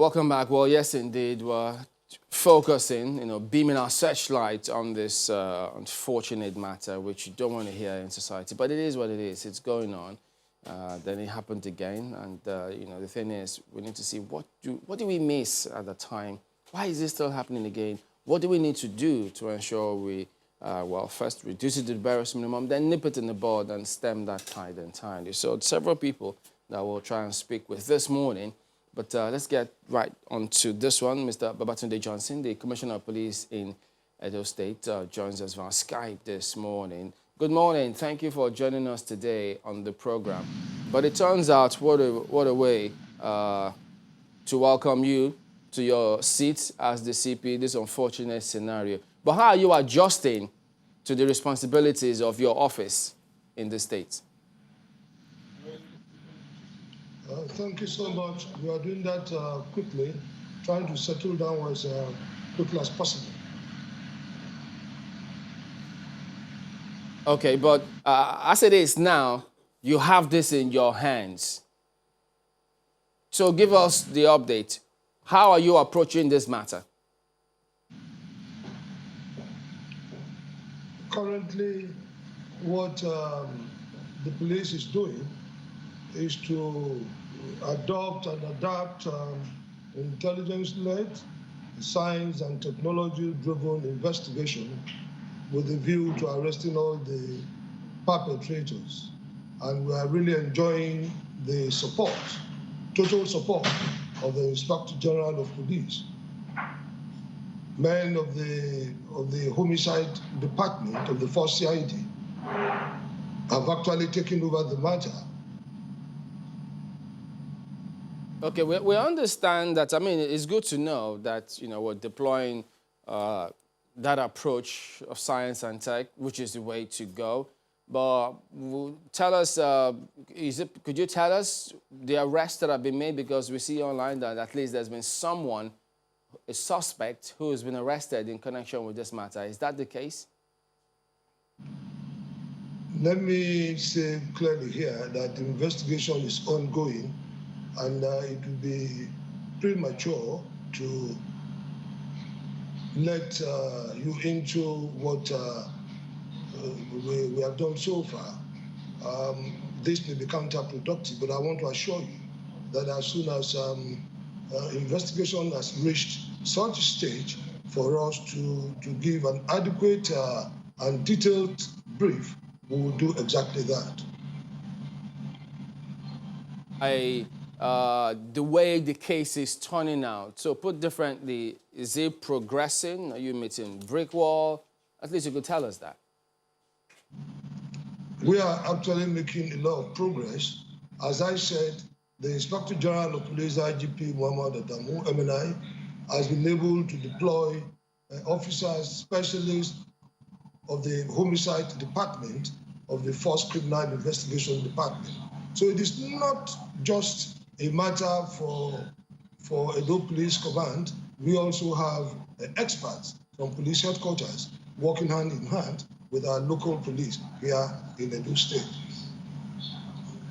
Welcome back. Well, yes, indeed, we're focusing, beaming our searchlight on this unfortunate matter, which you don't want to hear in society. But it is what it is. It's going on. Then it happened again. And, the thing is, we need to see what do we miss at the time? Why is this still happening again? What do we need to do to ensure we, first reduce it to the barest minimum, then nip it in the bud and stem that tide entirely? So several people that we'll try and speak with this morning. But let's get right on to this one. Mr. Babatunde Johnson, the Commissioner of Police in Edo State, joins us via Skype this morning. Good morning. Thank you for joining us today on the program. But it turns out, what a way to welcome you to your seat as the CP, this unfortunate scenario. But how are you adjusting to the responsibilities of your office in the state? Thank you so much. We are doing that quickly, trying to settle down as quickly as possible. Okay, but as it is now, you have this in your hands. So give us the update. How are you approaching this matter? Currently, what the police is doing is to adopt and adapt intelligence-led, science and technology-driven investigation with a view to arresting all the perpetrators. And we are really enjoying the support, total support of the Inspector General of Police. Men of the Homicide Department of the Force CID have actually taken over the matter. Okay, we understand that. I mean, it's good to know that, we're deploying that approach of science and tech, which is the way to go. But tell us, could you tell us the arrests that have been made? Because we see online that at least there's been someone, a suspect, who has been arrested in connection with this matter. Is that the case? Let me say clearly here that the investigation is ongoing, and it would be premature to let you into what we have done so far. This may be counterproductive, but I want to assure you that as soon as investigation has reached such a stage for us to give an adequate and detailed brief, we will do exactly that. The way the case is turning out. So put differently, is it progressing? Are you meeting brick wall? At least you could tell us that. We are actually making a lot of progress. As I said, the Inspector General of Police, IGP Muhammad Adamu, MNI, has been able to deploy officers, specialists of the Homicide Department of the Force Criminal Investigation Department. So it is not just a matter for Edo Police Command. We also have experts from police headquarters working hand in hand with our local police here in Edo State.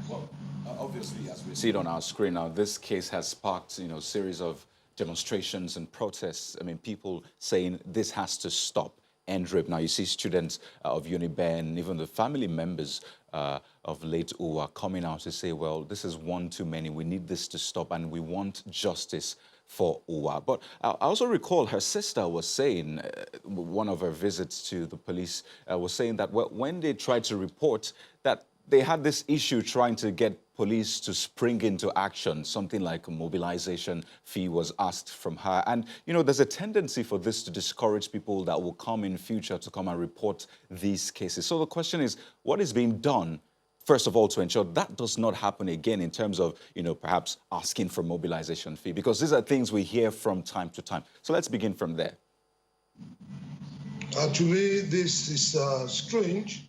Well, obviously, as we see it on our screen now, this case has sparked, a series of demonstrations and protests. I mean, people saying this has to stop. End rape. Now you see students of UNIBEN, even the family members of late Uwa coming out to say, well, this is one too many. We need this to stop and we want justice for Uwa. But I also recall her sister was saying, one of her visits to the police was saying that when they tried to report that they had this issue trying to get police to spring into action, something like a mobilization fee was asked from her. And, there's a tendency for this to discourage people that will come in future to come and report these cases. So the question is, what is being done, first of all, to ensure that does not happen again in terms of, perhaps asking for mobilization fee? Because these are things we hear from time to time. So let's begin from there. To me, this is strange,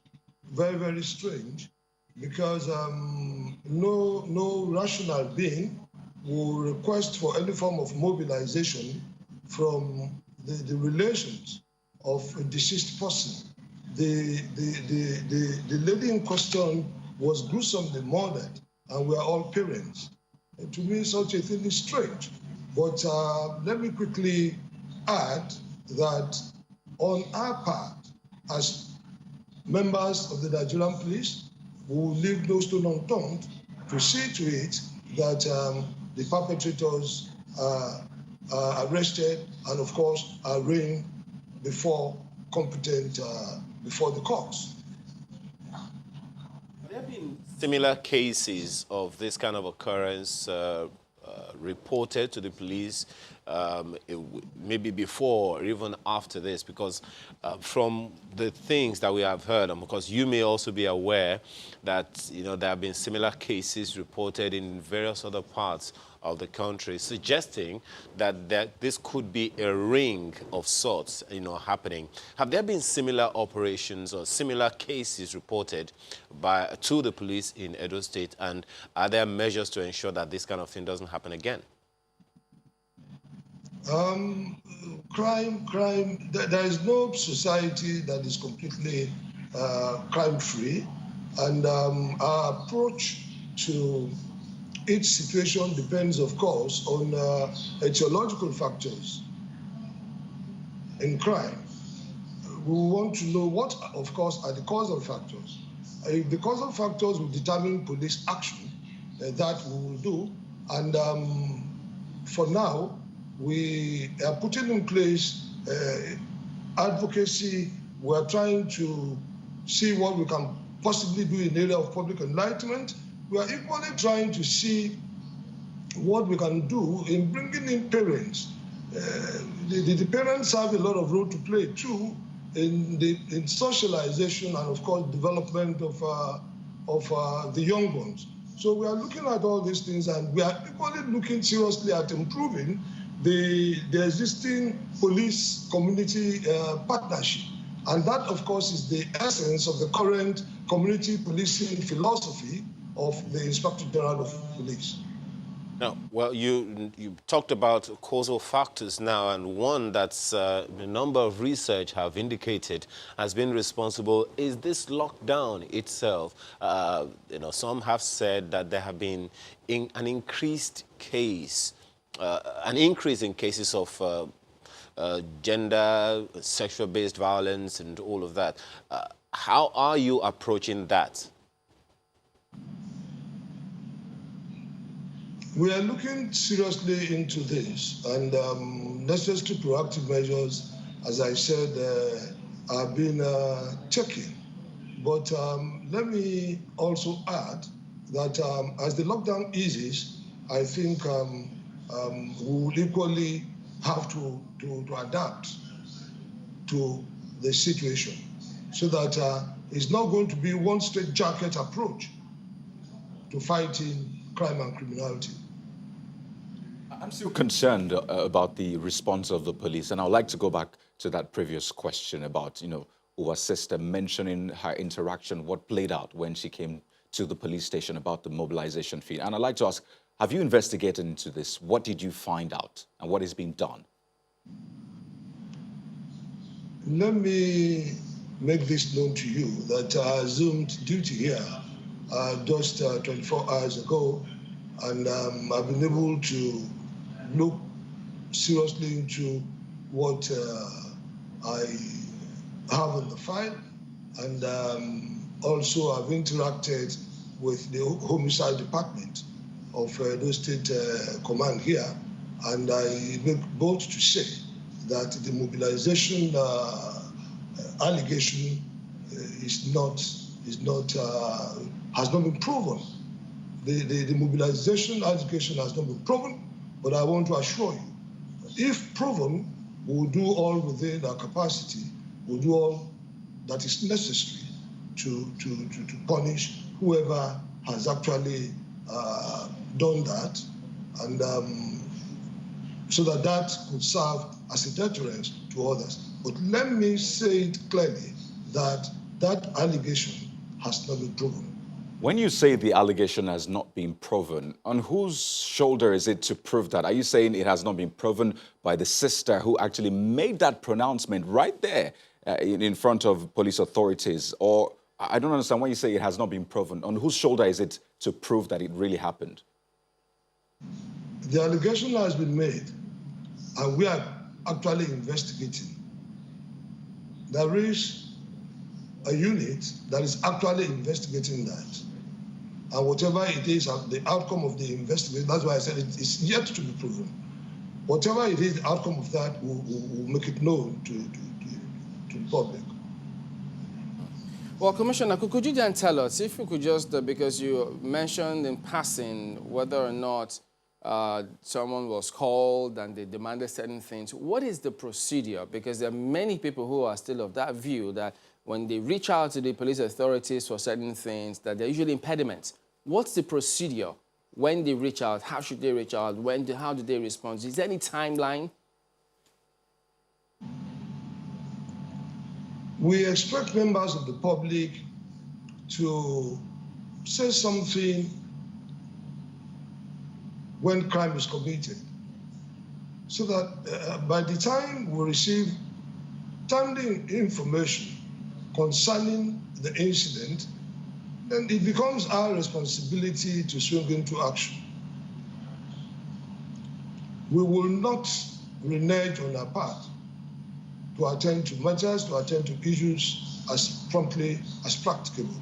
very, very strange. Because no rational being will request for any form of mobilization from the relations of a deceased person. The lady in question was gruesomely murdered, and we are all parents. And to me, such a thing is strange. But let me quickly add that on our part, as members of the Nigerian police, we will leave no stone unturned to see to it that the perpetrators are arrested and, of course, are arraigned before before the courts. There have been similar cases of this kind of occurrence reported to the police, maybe before or even after this, because from the things that we have heard, and because you may also be aware that there have been similar cases reported in various other parts of the country, suggesting that this could be a ring of sorts, happening. Have there been similar operations or similar cases reported to the police in Edo State, and are there measures to ensure that this kind of thing doesn't happen again? Crime, there is no society that is completely crime-free, and our approach to each situation depends, of course, on etiological factors in crime. We want to know what, of course, are the causal factors. If the causal factors will determine police action, that we will do. And for now, we are putting in place advocacy. We are trying to see what we can possibly do in the area of public enlightenment. We are equally trying to see what we can do in bringing in parents. The parents have a lot of role to play too in socialization and, of course, development of the young ones. So we are looking at all these things, and we are equally looking seriously at improving the existing police-community partnership. And that, of course, is the essence of the current community policing philosophy of the Inspector General of Police. Now, well, you talked about causal factors now, and one that's a number of research have indicated has been responsible is this lockdown itself. Some have said that there have been an increase in cases of gender, sexual-based violence, and all of that. How are you approaching that? We are looking seriously into this, and necessary proactive measures, as I said, have been taken. But let me also add that as the lockdown eases, I think we will equally have to adapt to the situation, so that it's not going to be one straitjacket approach to fighting crime and criminality. I'm still concerned about the response of the police, and I'd like to go back to that previous question about, Uwa's sister mentioning her interaction, what played out when she came to the police station about the mobilization fee. And I'd like to ask, have you investigated into this? What did you find out, and what is being done? Let me make this known to you that I assumed duty here just 24 hours ago, and I've been able to look seriously into what I have in the file, and also I've interacted with the homicide department of the state command here, and I make bold to say that the mobilization allegation has not been proven. The mobilization allegation has not been proven, but I want to assure you, if proven, we will do all within our capacity. We'll do all that is necessary to punish whoever has actually done that, and so that could serve as a deterrent to others. But let me say it clearly that allegation has not been proven. When you say the allegation has not been proven, on whose shoulder is it to prove that? Are you saying it has not been proven by the sister who actually made that pronouncement right there in front of police authorities? Or I don't understand when you say it has not been proven. On whose shoulder is it to prove that it really happened? The allegation has been made, and we are actually investigating. There is a unit that is actually investigating that. And whatever it is, the outcome of the investigation, that's why I said it is yet to be proven. Whatever it is, the outcome of that will make it known to the public. Well, Commissioner, could you then tell us, if you could just, because you mentioned in passing whether or not someone was called and they demanded certain things, what is the procedure? Because there are many people who are still of that view that when they reach out to the police authorities for certain things, that they're usually impediments. What's the procedure when they reach out? How should they reach out? How do they respond? Is there any timeline? We expect members of the public to say something when crime is committed, so that by the time we receive timely information concerning the incident, then it becomes our responsibility to swing into action. We will not renege on our part to attend to matters, to attend to issues as promptly as practicable.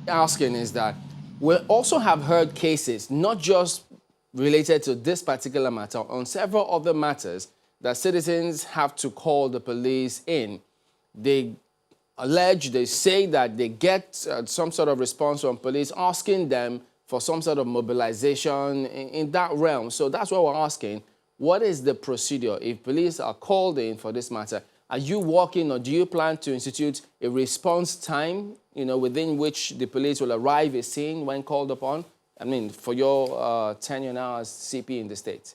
Asking is that we also have heard cases, not just related to this particular matter, on several other matters that citizens have to call the police in. They allege, they say that they get some sort of response from police asking them for some sort of mobilization in that realm. So that's what we're asking. What is the procedure if police are called in for this matter? Are you working, or do you plan to institute a response time, within which the police will arrive at scene when called upon? I mean, for your tenure now as CP in the state.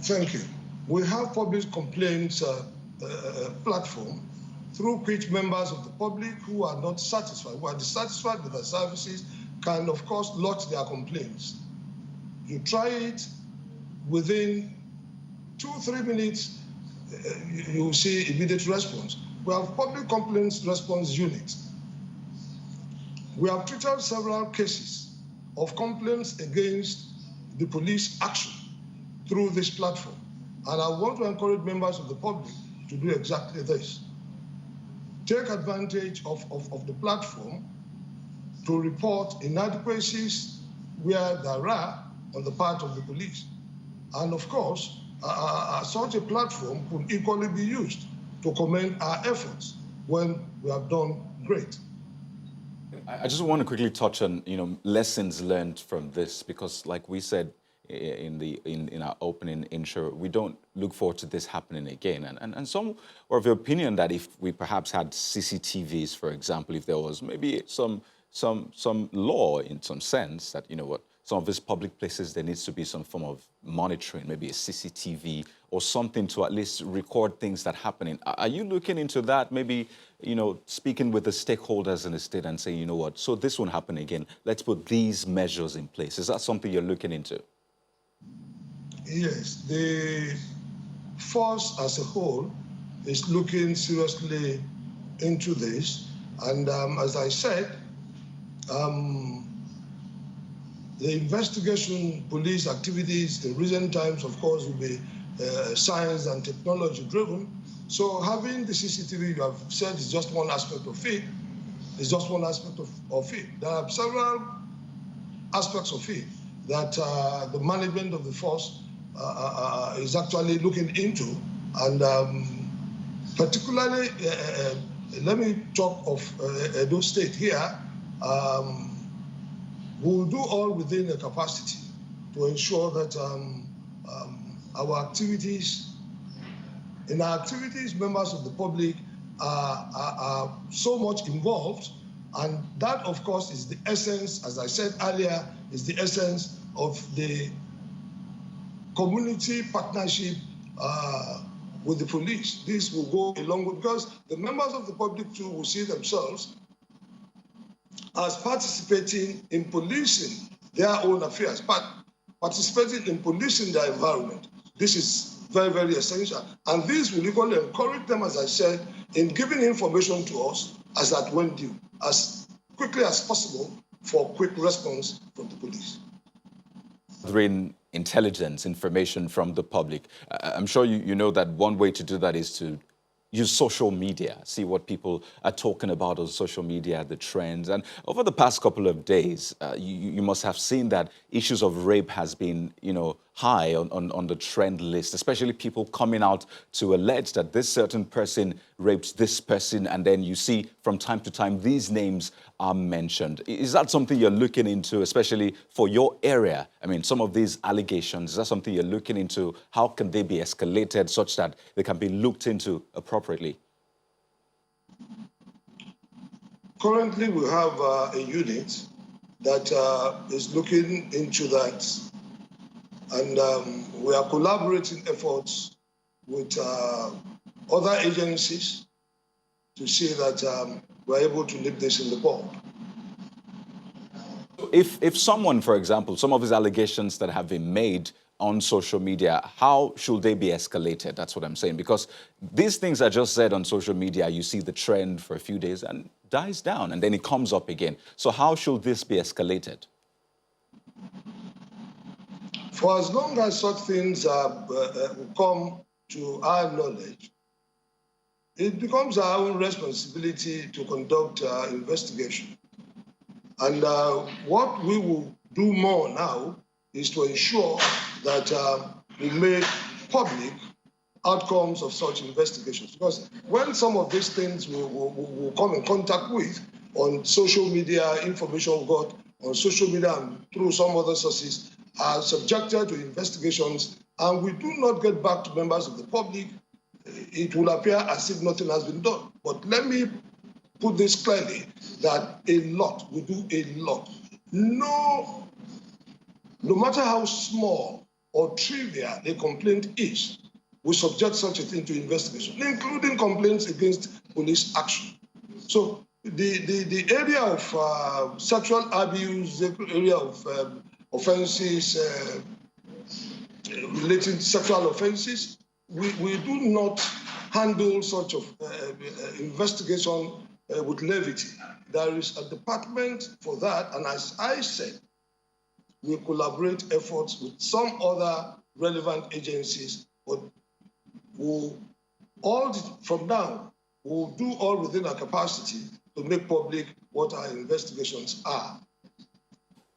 Thank you. We have public complaints platform through which members of the public who are not satisfied, who are dissatisfied with the services, can of course lodge their complaints. You try it, within 2-3 minutes, you will see immediate response. We have public complaints response units. We have treated several cases of complaints against the police action through this platform. And I want to encourage members of the public to do exactly this. Take advantage of the platform to report inadequacies where there are on the part of the police. And of course, such a platform could equally be used to commend our efforts when we have done great. I just want to quickly touch on, lessons learned from this, because like we said in our opening intro, we don't look forward to this happening again. And some are of the opinion that if we perhaps had CCTVs, for example, if there was maybe some law in some sense that, some of these public places, there needs to be some form of monitoring, maybe a CCTV or something to at least record things that happen. Are you looking into that? Maybe, speaking with the stakeholders in the state and saying, so this won't happen again. Let's put these measures in place. Is that something you're looking into? Yes, the force as a whole is looking seriously into this. And as I said, the investigation police activities in recent times, of course, will be science and technology driven. So having the CCTV, you have said, is just one aspect of it. It's just one aspect of it. There are several aspects of it that the management of the force is actually looking into. And particularly, let me talk of Edo State here. We will do all within the capacity to ensure that our activities, members of the public are so much involved. And that, of course, is the essence, as I said earlier, is the essence of the community partnership with the police. This will go a long way, because the members of the public too will see themselves as participating in policing their own affairs, but participating in policing their environment. This is very, very essential. And this will equally encourage them, as I said, in giving information to us as at when due, as quickly as possible, for quick response from the police. Gathering intelligence, information from the public. I'm sure you know that one way to do that is to use social media, see what people are talking about on social media, the trends. And over the past couple of days, you must have seen that issues of rape has been, high on the trend list, especially people coming out to allege that this certain person raped this person, and then you see from time to time these names are mentioned. Is that something you're looking into, especially for your area? I mean, some of these allegations, is that something you're looking into? How can they be escalated such that they can be looked into appropriately? Currently, we have a unit that is looking into that, and we are collaborating efforts with other agencies to see that we're able to nip this in the bud. If someone, for example, some of these allegations that have been made on social media, how should they be escalated? That's what I'm saying. Because these things are just said on social media. You see the trend for a few days and dies down, and then it comes up again. So how should this be escalated? For as long as such things come to our knowledge, it becomes our own responsibility to conduct investigation. And what we will do more now is to ensure that we make public outcomes of such investigations. Because when some of these things we'll come in contact with on social media, information got on social media and through some other sources are subjected to investigations, and we do not get back to members of the public, it will appear as if nothing has been done. But let me put this clearly, that we do a lot. No matter how small or trivial a complaint is, we subject such a thing to investigation, including complaints against police action. So the area of sexual abuse, the area of offenses, related sexual offenses, we do not handle such of investigation with levity. There is a department for that, and as I said, we collaborate efforts with some other relevant agencies, but from now, we'll do all within our capacity to make public what our investigations are.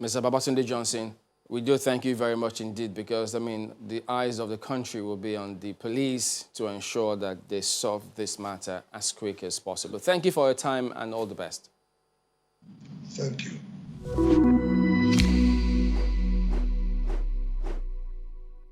Mr. Babatunde Johnson, we do thank you very much indeed, because, I mean, the eyes of the country will be on the police to ensure that they solve this matter as quick as possible. Thank you for your time and all the best. Thank you.